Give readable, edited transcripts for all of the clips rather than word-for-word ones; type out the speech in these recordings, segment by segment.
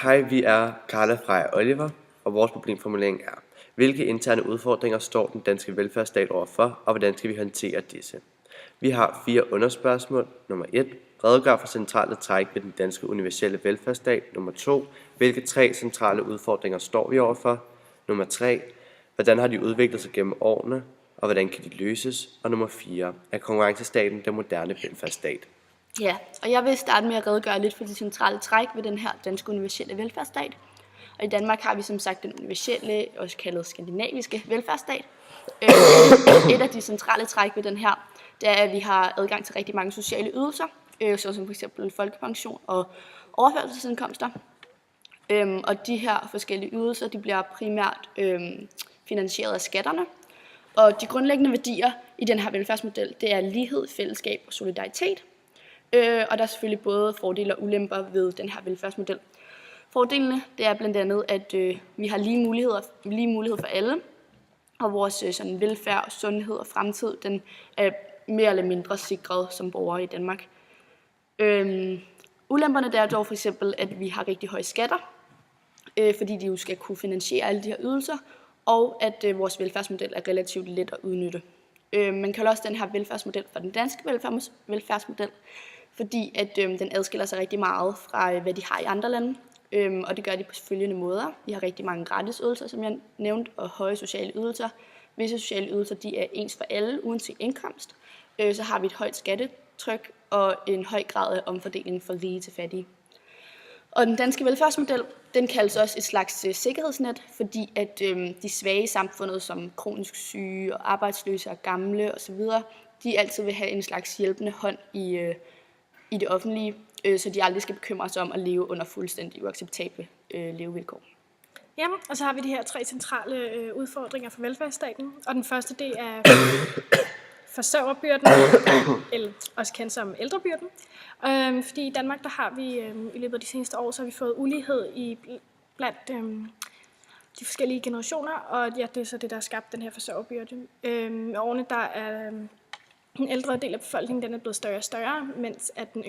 Hej, vi er Carla, Freja og Oliver, og vores problemformulering er: hvilke interne udfordringer står den danske velfærdsstat overfor, og hvordan skal vi håndtere disse? Vi har 4 underspørgsmål. Nummer 1. Redegør for centrale træk ved den danske universelle velfærdsstat. Nummer 2. Hvilke 3 centrale udfordringer står vi overfor? Nummer 3. Hvordan har de udviklet sig gennem årene, og hvordan kan de løses? Og nummer 4. Er konkurrencestaten den moderne velfærdsstat? Ja, og jeg vil starte med at redegøre lidt for de centrale træk ved den her danske universelle velfærdsstat. Og i Danmark har vi som sagt den universelle, også kaldet skandinaviske velfærdsstat. Et af de centrale træk ved den her, det er, at vi har adgang til rigtig mange sociale ydelser, såsom f.eks. folkepension og overførselsindkomster. Og de her forskellige ydelser, de bliver primært finansieret af skatterne. Og de grundlæggende værdier i den her velfærdsmodel, det er lighed, fællesskab og solidaritet. Og der er selvfølgelig både fordele og ulemper ved den her velfærdsmodel. Fordelene, det er blandt andet, at vi har lige mulighed for alle, og vores velfærd, sundhed og fremtid, den er mere eller mindre sikret som borgere i Danmark. Ulemperne, det er dog for eksempel, at vi har rigtig høje skatter, fordi de jo skal kunne finansiere alle de her ydelser, og at vores velfærdsmodel er relativt let at udnytte. Man kalder også den her velfærdsmodel for den danske velfærdsmodel, fordi at den adskiller sig rigtig meget fra, hvad de har i andre lande. Og det gør de på følgende måder. Vi har rigtig mange gratis ydelser, som jeg nævnte, og høje sociale ydelser. Visse sociale ydelser, de er ens for alle, uanset indkomst. Så har vi et højt skattetryk og en høj grad af omfordeling fra rige til fattige. Og den danske velfærdsmodel, den kaldes også et slags sikkerhedsnet, fordi at de svage i samfundet, som kronisk syge og arbejdsløse og gamle osv., de altid vil have en slags hjælpende hånd i det offentlige, så de aldrig skal bekymre sig om at leve under fuldstændig uacceptable levevilkår. Ja, og så har vi de her 3 centrale udfordringer for velfærdsstaten, og den første, det er forsørgerbyrden, eller også kendt som ældrebyrden. Fordi i Danmark, der har vi i løbet af de seneste år, så har vi fået ulighed blandt de forskellige generationer, og ja, det er så det, der har skabt den her forsørgerbyrde. Med årene, der er den ældre del af befolkningen, den er blevet større og større, mens at den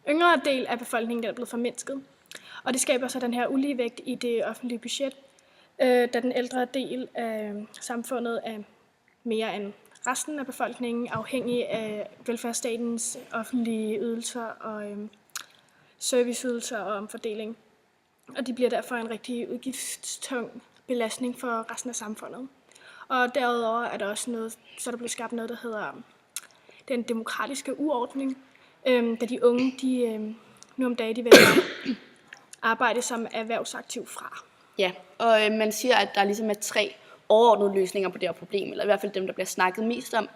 yngre del af befolkningen, den er blevet formindsket. Og det skaber så den her uligevægt i det offentlige budget, da den ældre del af samfundet er mere end resten af befolkningen afhængig af velfærdsstatens offentlige ydelser og serviceydelser og omfordeling. Og de bliver derfor en rigtig udgiftstung belastning for resten af samfundet. Og derudover er der også noget, så der bliver skabt noget, der hedder den demokratiske uordning, da de unge, nu om dagen, de vælger arbejde som erhvervsaktiv fra. Ja, og man siger, at der ligesom er 3 overordnede løsninger på det her problem, eller i hvert fald dem, der bliver snakket mest om.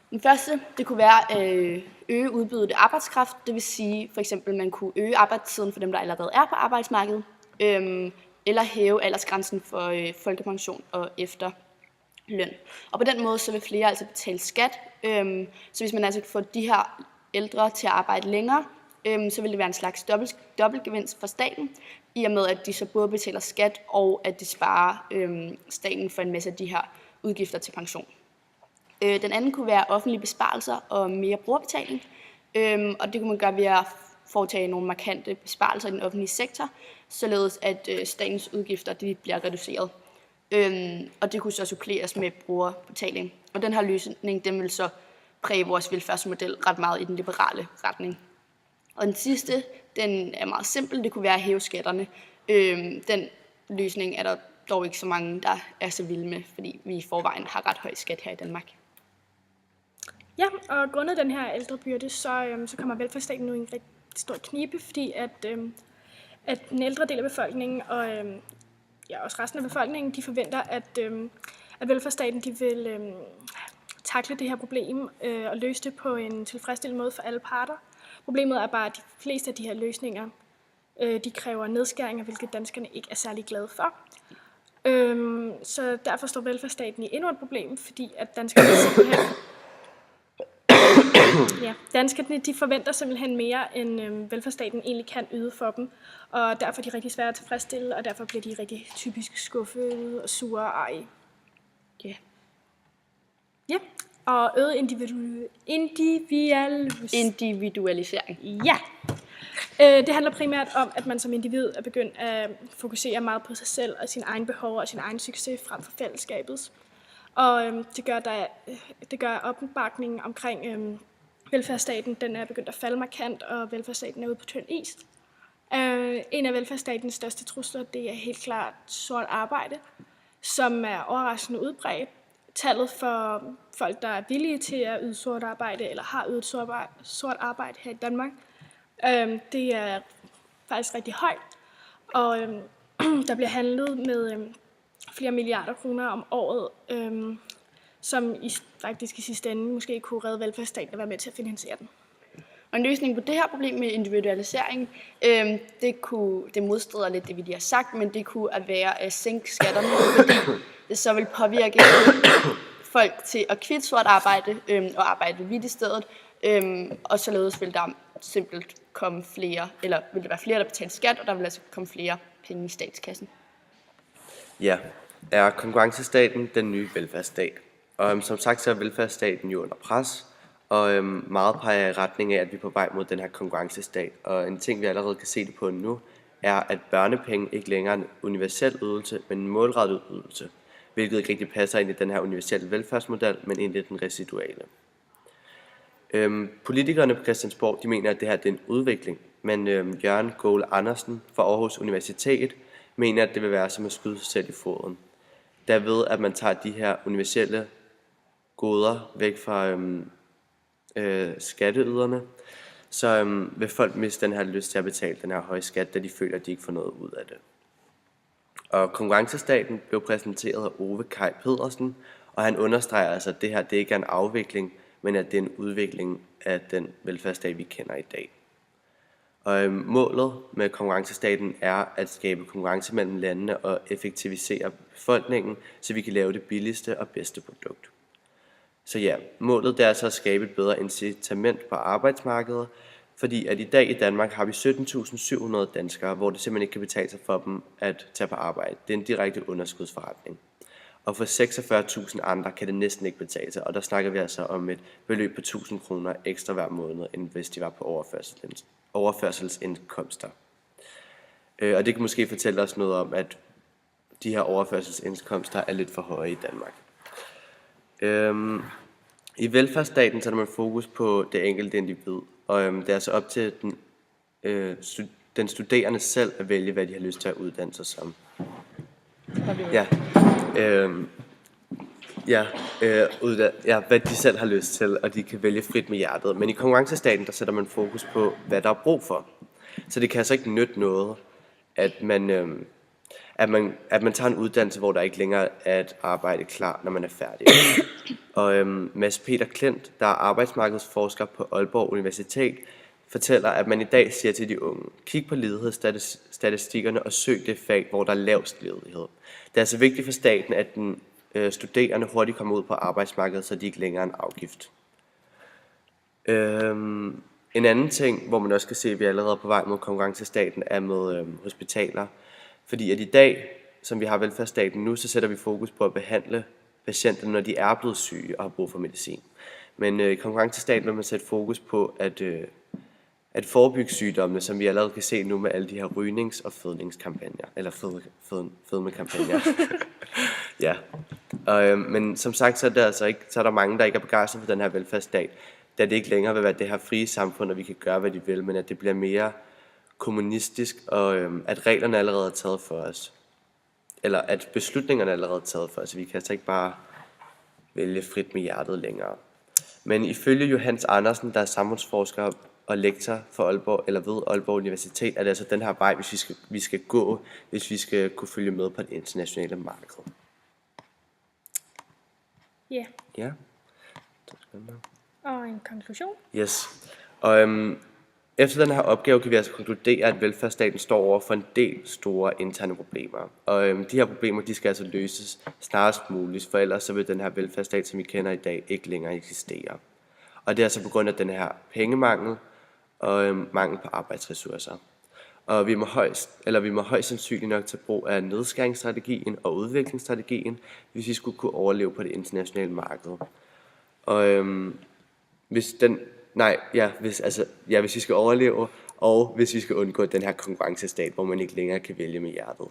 Den første, det kunne være at øge udbuddet af arbejdskraft, det vil sige for eksempel, at man kunne øge arbejdstiden for dem, der allerede er på arbejdsmarkedet, eller hæve aldersgrænsen for folkepension og efterløn. Og på den måde, så vil flere altså betale skat, så hvis man altså får de her ældre til at arbejde længere, så vil det være en slags dobbeltgevinst for staten, i og med at de så både betaler skat, og at de sparer staten for en masse af de her udgifter til pension. Den anden kunne være offentlige besparelser og mere brugerbetaling, og det kunne man gøre ved at foretage nogle markante besparelser i den offentlige sektor, således at statens udgifter de bliver reduceret. Og det kunne så suppleres med brugerbetaling. Og den her løsning, den vil så præge vores velfærdsmodel ret meget i den liberale retning. Og den sidste, den er meget simpel, det kunne være at hæve skatterne. Den løsning er der dog ikke så mange, der er så vilde med, fordi vi i forvejen har ret høj skat her i Danmark. Ja, og grundet den her ældrebyrde, så kommer velfærdsstaten nu i en rigtig stor knibe, fordi at den ældre del af befolkningen og også resten af befolkningen, de forventer, at velfærdsstaten de vil takle det her problem og løse det på en tilfredsstillende måde for alle parter. Problemet er bare, at de fleste af de her løsninger, de kræver nedskæringer, hvilket danskerne ikke er særlig glade for. Så derfor står velfærdsstaten i endnu et problem, fordi at danskerne de forventer simpelthen mere, end velfærdsstaten egentlig kan yde for dem. Og derfor er de rigtig svære at tilfredsstille, og derfor bliver de rigtig typisk skuffede og sure og arge. Ja, og øget individualisering. Individualisering. Ja. Det handler primært om, at man som individ er begyndt at fokusere meget på sig selv og sin egen behov og sin egen succes frem for fællesskabets. Og det gør opbakningen omkring velfærdsstaten, den er begyndt at falde markant, og velfærdsstaten er ude på tynd is. En af velfærdsstatens største trusler, det er helt klart sort arbejde, som er overraskende udbredt. Tallet for folk, der er villige til at yde sort arbejde, eller har ydet sort arbejde her i Danmark, det er faktisk rigtig højt. Og der bliver handlet med flere milliarder kroner om året, som faktisk i sidste ende måske kunne redde velfærdsstaten og være med til at finansiere den. Og en løsning på det her problem med individualisering, det modstrider lidt det, vi lige har sagt, men det kunne være at sænke skatterne, fordi det så vil påvirke folk til at kvitte sort arbejde og arbejde hvidt i stedet, og således vil der simpelt komme flere, eller vil der være flere, der betaler skat, og der vil altså komme flere penge i statskassen. Ja, er konkurrencestaten den nye velfærdsstat? Og som sagt så er velfærdsstaten jo under pres, og meget peger i retning af, at vi er på vej mod den her konkurrencestat. Og en ting, vi allerede kan se det på nu, er, at børnepenge ikke længere er en universel ydelse, men en målrettet ydelse, hvilket ikke rigtig passer ind i den her universelle velfærdsmodel, men ind i den residuale. Politikerne på Christiansborg, de mener, at det her det er en udvikling, men Jørgen Goul Andersen fra Aarhus Universitet mener, at det vil være som at skyde sig selv i foden. Derved, at man tager de her universelle goder væk fra skatteyderne, så vil folk miste den her lyst til at betale den her høje skat, da de føler, at de ikke får noget ud af det. Og konkurrencestaten blev præsenteret af Ove Kaj Pedersen, og han understreger altså, at det her det ikke er en afvikling, men at det er en udvikling af den velfærdsstat, vi kender i dag. Og målet med konkurrencestaten er at skabe konkurrence mellem landene og effektivisere befolkningen, så vi kan lave det billigste og bedste produkt. Så ja, målet det er altså at skabe et bedre incitament på arbejdsmarkedet, fordi at i dag i Danmark har vi 17.700 danskere, hvor det simpelthen ikke kan betale sig for dem at tage på arbejde. Det er en direkte underskudsforretning. Og for 46.000 andre kan det næsten ikke betale sig, og der snakker vi altså om et beløb på 1.000 kroner ekstra hver måned, end hvis de var på overførselsindkomster. Og det kan måske fortælle os noget om, at de her overførselsindkomster er lidt for høje i Danmark. I velfærdsstaten så er man fokus på det enkelte individ, og det er altså op til den studerende selv at vælge, hvad de har lyst til at uddanne sig som. Hvad de selv har lyst til, og de kan vælge frit med hjertet. Men i konkurrencestaten, der sætter man fokus på, hvad der er brug for. Så det kan altså ikke nytte noget, at man tager en uddannelse, hvor der ikke længere er et arbejde klar, når man er færdig. Og Mads Peter Klint, der er arbejdsmarkedsforsker på Aalborg Universitet, fortæller, at man i dag siger til de unge, kig på ledighedsstatistikkerne og søg det fag, hvor der er lavest ledighed. Det er altså vigtigt for staten, at den studerende hurtigt kommer ud på arbejdsmarkedet, så de ikke længere er en afgift. En anden ting, hvor man også kan se, at vi er allerede på vej mod konkurrencestaten, er med hospitaler. Fordi at i dag, som vi har velfærdsstaten nu, så sætter vi fokus på at behandle patienter, når de er blevet syge og har brug for medicin. Men i konkurrencestaten vil man sætte fokus på at forebygge sygdommene, som vi allerede kan se nu med alle de her rygnings- og fødningskampagner, eller fedmekampagner. Ja. Men som sagt, så er der mange, der ikke er begejstret for den her velfærdsstat, da det ikke længere vil være det her frie samfund, og vi kan gøre, hvad de vil, men at det bliver mere kommunistisk, og at reglerne allerede er taget for os. Eller at beslutningerne er allerede taget for os. Vi kan altså ikke bare vælge frit med hjertet længere. Men ifølge Johannes Andersen, der er samfundsforsker og lektor for Aalborg, eller ved Aalborg Universitet, er det altså den her vej, vi skal gå, hvis vi skal kunne følge med på det internationale marked. Ja. Ja. Og en konklusion. Yes. Og efter den her opgave kan vi altså konkludere, at velfærdsstaten står over for en del store interne problemer. Og de her problemer, de skal altså løses snarest muligt, for ellers så vil den her velfærdsstat, som vi kender i dag, ikke længere eksistere. Og det er altså på grund af den her pengemangel og mangel på arbejdsressourcer. Og vi må højst sandsynligt nok tage brug af nedskæringsstrategien og udviklingsstrategien, hvis vi skulle kunne overleve på det internationale marked. Og hvis vi skal overleve og hvis vi skal undgå den her konkurrencestat, hvor man ikke længere kan vælge med hjertet.